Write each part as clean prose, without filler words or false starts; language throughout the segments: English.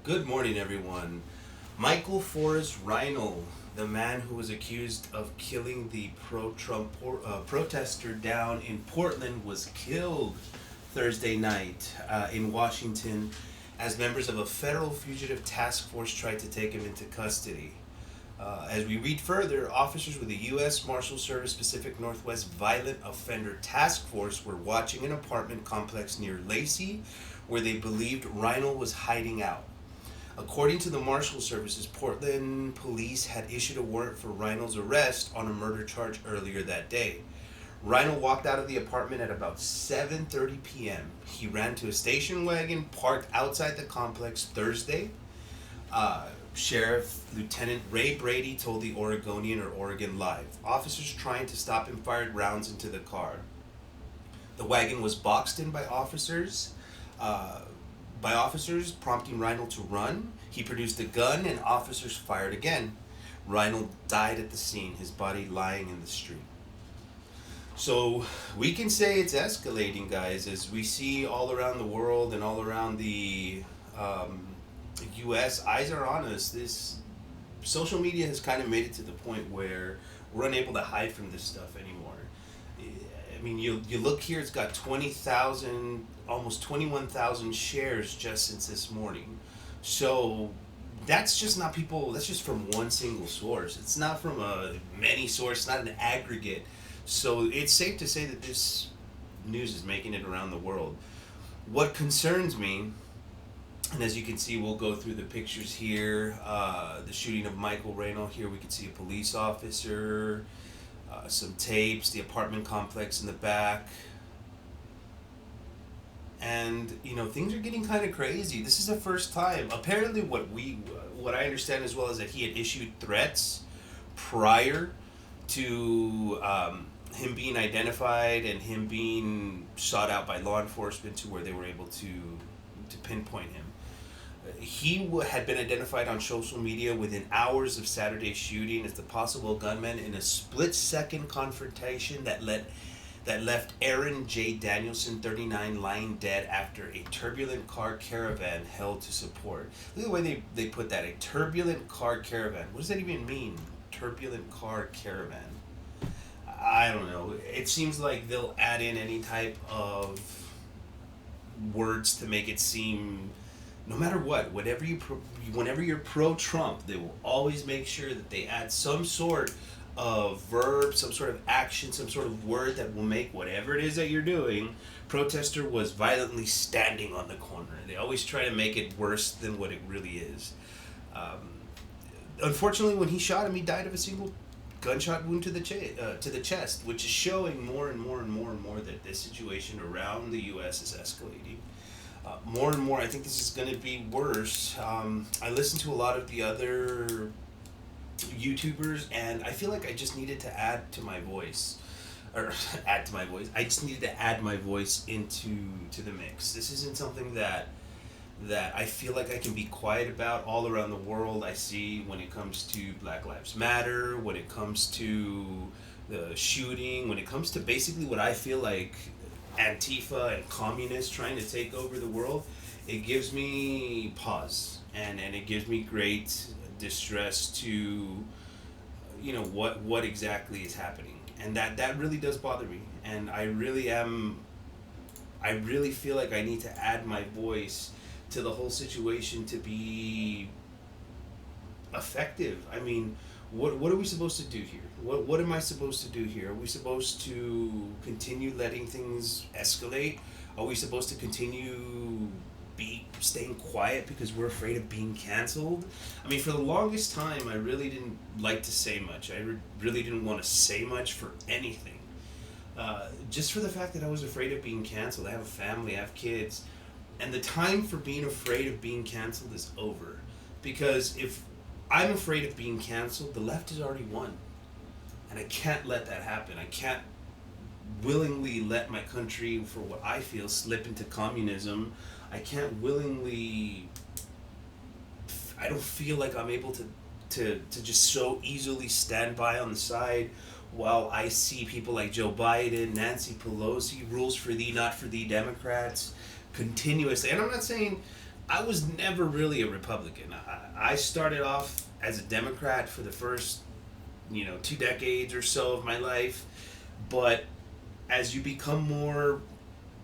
Good morning, everyone. Michael Forrest Reinl, the man who was accused of killing the pro-Trump protester down in Portland, was killed Thursday night in Washington as members of a federal fugitive task force tried to take him into custody. As we read further, officers with the U.S. Marshal Service Pacific Northwest Violent Offender Task Force were watching an apartment complex near Lacey where they believed Reinl was hiding out. According to the Marshal Service's, Portland police had issued a warrant for Reinl's arrest on a murder charge earlier that day. Reinl walked out of the apartment at about 7:30 p.m. He ran to a station wagon parked outside the complex Thursday. Sheriff Lieutenant Ray Brady told the Oregonian or Oregon Live. Officers trying to stop him fired rounds into the car. The wagon was boxed in by officers, prompting Reinl to run. He produced a gun and officers fired again. Reinl died at the scene, his body lying in the street. So we can say it's escalating, guys, as we see all around the world and all around the U.S. Eyes are on us. This social media has kind of made it to the point where we're unable to hide from this stuff anymore. I mean, you look here, it's got 20,000, almost 21,000 shares just since this morning. So that's just not people, that's just from one single source. It's not from a many source, not an aggregate. So it's safe to say that this news is making it around the world. What concerns me, and as you can see, we'll go through the pictures here, the shooting of Michael Reinl. Here we can see a police officer, some tapes, the apartment complex in the back. And, you know, things are getting kind of crazy. This is the first time. Apparently what I understand as well is that he had issued threats prior to him being identified and him being sought out by law enforcement to where they were able to pinpoint him. He had been identified on social media within hours of Saturday's shooting as the possible gunman in a split-second confrontation that left Aaron Jay Danielson, 39, lying dead after a turbulent car caravan held to support. Look at the way they put that, a turbulent car caravan. What does that even mean, turbulent car caravan? I don't know. It seems like they'll add in any type of words to make it seem, no matter what, whenever you're pro-Trump, they will always make sure that they add some sort of verb, some sort of action, some sort of word that will make whatever it is that you're doing. Protester was violently standing on the corner. They always try to make it worse than what it really is. Unfortunately, when he shot him, he died of a single gunshot wound to the chest, which is showing more and more and more and more that this situation around the U.S. is escalating. More and more, I think this is going to be worse. I listen to a lot of the other YouTubers, and I feel like I just needed to add to my voice. I just needed to add my voice into the mix. This isn't something that I feel like I can be quiet about all around the world. I see when it comes to Black Lives Matter, when it comes to the shooting, when it comes to basically what I feel like ANTIFA and communists trying to take over the world, it gives me pause and it gives me great distress to, you know, what exactly is happening. And that really does bother me. And I really feel like I need to add my voice to the whole situation to be effective. I mean, what are we supposed to do here? What am I supposed to do here? Are we supposed to continue letting things escalate? Are we supposed to continue staying quiet because we're afraid of being canceled? I mean, for the longest time, I really didn't like to say much. I really didn't want to say much for anything. Just for the fact that I was afraid of being canceled. I have a family, I have kids. And the time for being afraid of being canceled is over. Because if I'm afraid of being canceled, the left has already won. And I can't let that happen. I can't willingly let my country, for what I feel, slip into communism. I can't willingly, I don't feel like I'm able to just so easily stand by on the side while I see people like Joe Biden, Nancy Pelosi, rules for thee, not for thee Democrats, continuously. And I'm not saying I was never really a Republican. I started off as a Democrat for the first, 2 decades or so of my life, but as you become more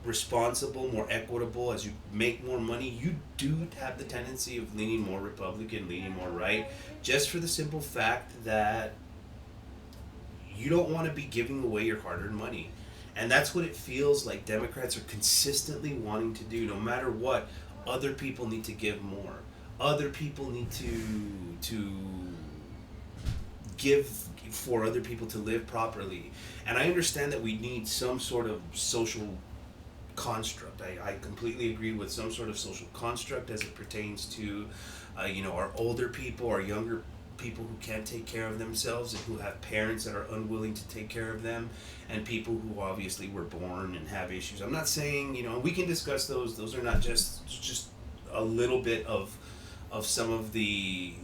responsible, more equitable, as you make more money, you do have the tendency of leaning more Republican, leaning more right, just for the simple fact that you don't want to be giving away your hard-earned money. And that's what it feels like Democrats are consistently wanting to do. No matter what, other people need to give more. Other people need to give for other people to live properly. And I understand that we need some sort of social construct. I completely agree with some sort of social construct as it pertains to, our older people, our younger people who can't take care of themselves and who have parents that are unwilling to take care of them, and people who obviously were born and have issues. I'm not saying, we can discuss those. Those are not just a little bit of some of the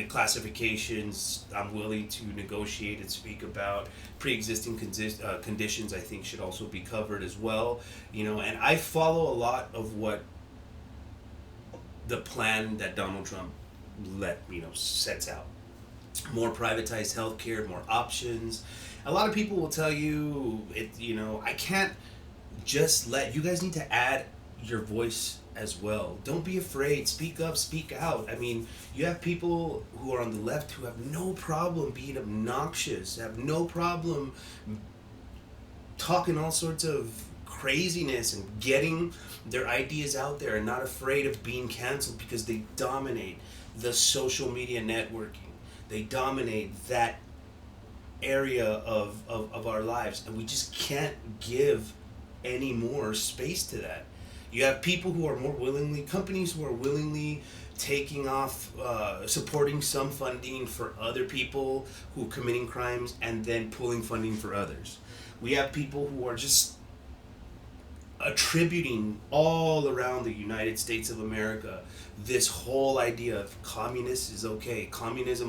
classifications I'm willing to negotiate and speak about. Pre-existing conditions, I think, should also be covered as well. And I follow a lot of what the plan that Donald Trump sets out. More privatized healthcare, more options. A lot of people will tell you I can't just let you guys need to add your voice as well. Don't be afraid. Speak up, speak out. I mean, you have people who are on the left who have no problem being obnoxious, have no problem talking all sorts of craziness and getting their ideas out there and not afraid of being canceled because they dominate the social media networking. They dominate that area of our lives, and we just can't give any more space to that. You have people who are companies who are willingly taking off, supporting some funding for other people who are committing crimes and then pulling funding for others. We have people who are just attributing all around the United States of America this whole idea of communism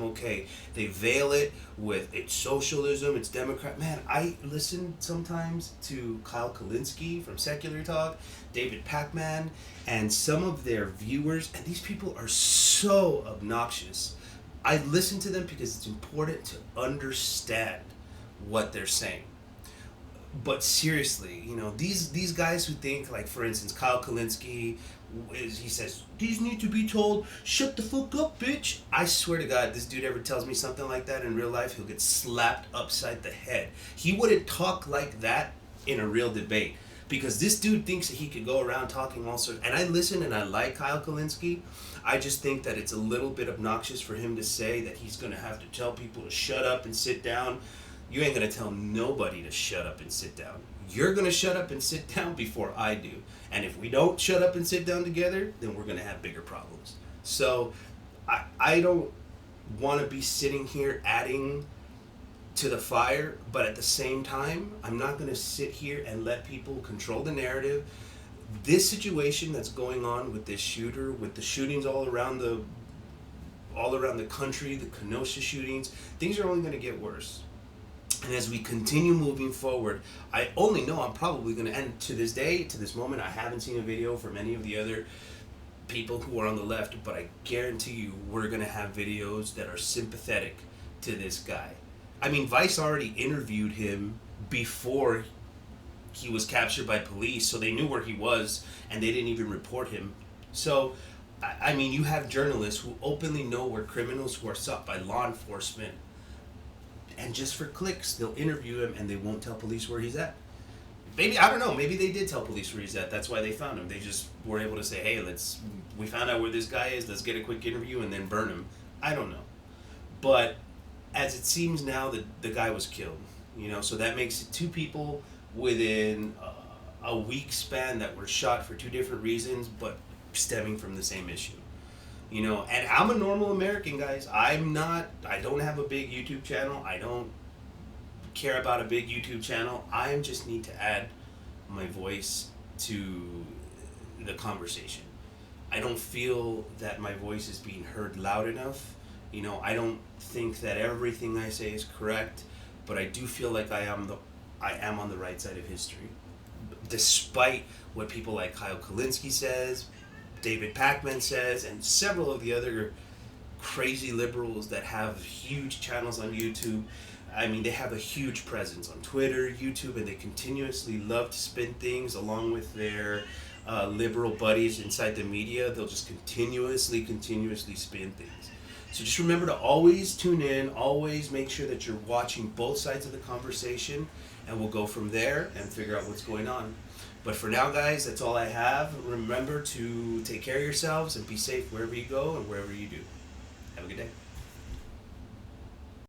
okay. They veil it with it's socialism, it's Democrat. Man, I listen sometimes to Kyle Kalinske from Secular Talk, David Pacman, and some of their viewers, and these people are so obnoxious. I listen to them because it's important to understand what they're saying. But seriously, these guys who think, like, for instance, Kyle Kalinske, he says, these need to be told, shut the fuck up, bitch. I swear to God, this dude ever tells me something like that in real life, he'll get slapped upside the head. He wouldn't talk like that in a real debate, because this dude thinks that he could go around talking all sorts. And I listen and I like Kyle Kalinske. I just think that it's a little bit obnoxious for him to say that he's going to have to tell people to shut up and sit down. You ain't going to tell nobody to shut up and sit down. You're going to shut up and sit down before I do. And if we don't shut up and sit down together, then we're going to have bigger problems. So I don't want to be sitting here adding to the fire, but at the same time, I'm not going to sit here and let people control the narrative. This situation that's going on with this shooter, with the shootings all around the country, the Kenosha shootings, things are only going to get worse. And as we continue moving forward, I only know I'm probably going to, and to this day, to this moment, I haven't seen a video from any of the other people who are on the left, but I guarantee you we're going to have videos that are sympathetic to this guy. I mean, Vice already interviewed him before he was captured by police, so they knew where he was, and they didn't even report him. So, I mean, you have journalists who openly know where criminals who are sought by law enforcement, and just for clicks, they'll interview him and they won't tell police where he's at. Maybe, I don't know, maybe they did tell police where he's at. That's why they found him. They just were able to say, hey, we found out where this guy is, let's get a quick interview and then burn him. I don't know. But as it seems now, the guy was killed. So that makes it two people within a week span that were shot for two different reasons, but stemming from the same issue. And I'm a normal American, guys. I don't have a big YouTube channel. I don't care about a big YouTube channel. I just need to add my voice to the conversation. I don't feel that my voice is being heard loud enough. I don't think that everything I say is correct, but I do feel like I am on the right side of history. Despite what people like Kyle Kalinske says, David Pakman says, and several of the other crazy liberals that have huge channels on YouTube. I mean, they have a huge presence on Twitter, YouTube, and they continuously love to spin things along with their liberal buddies inside the media. They'll just continuously spin things. So just remember to always tune in, always make sure that you're watching both sides of the conversation, and we'll go from there and figure out what's going on. But for now, guys, that's all I have. Remember to take care of yourselves and be safe wherever you go and wherever you do. Have a good day.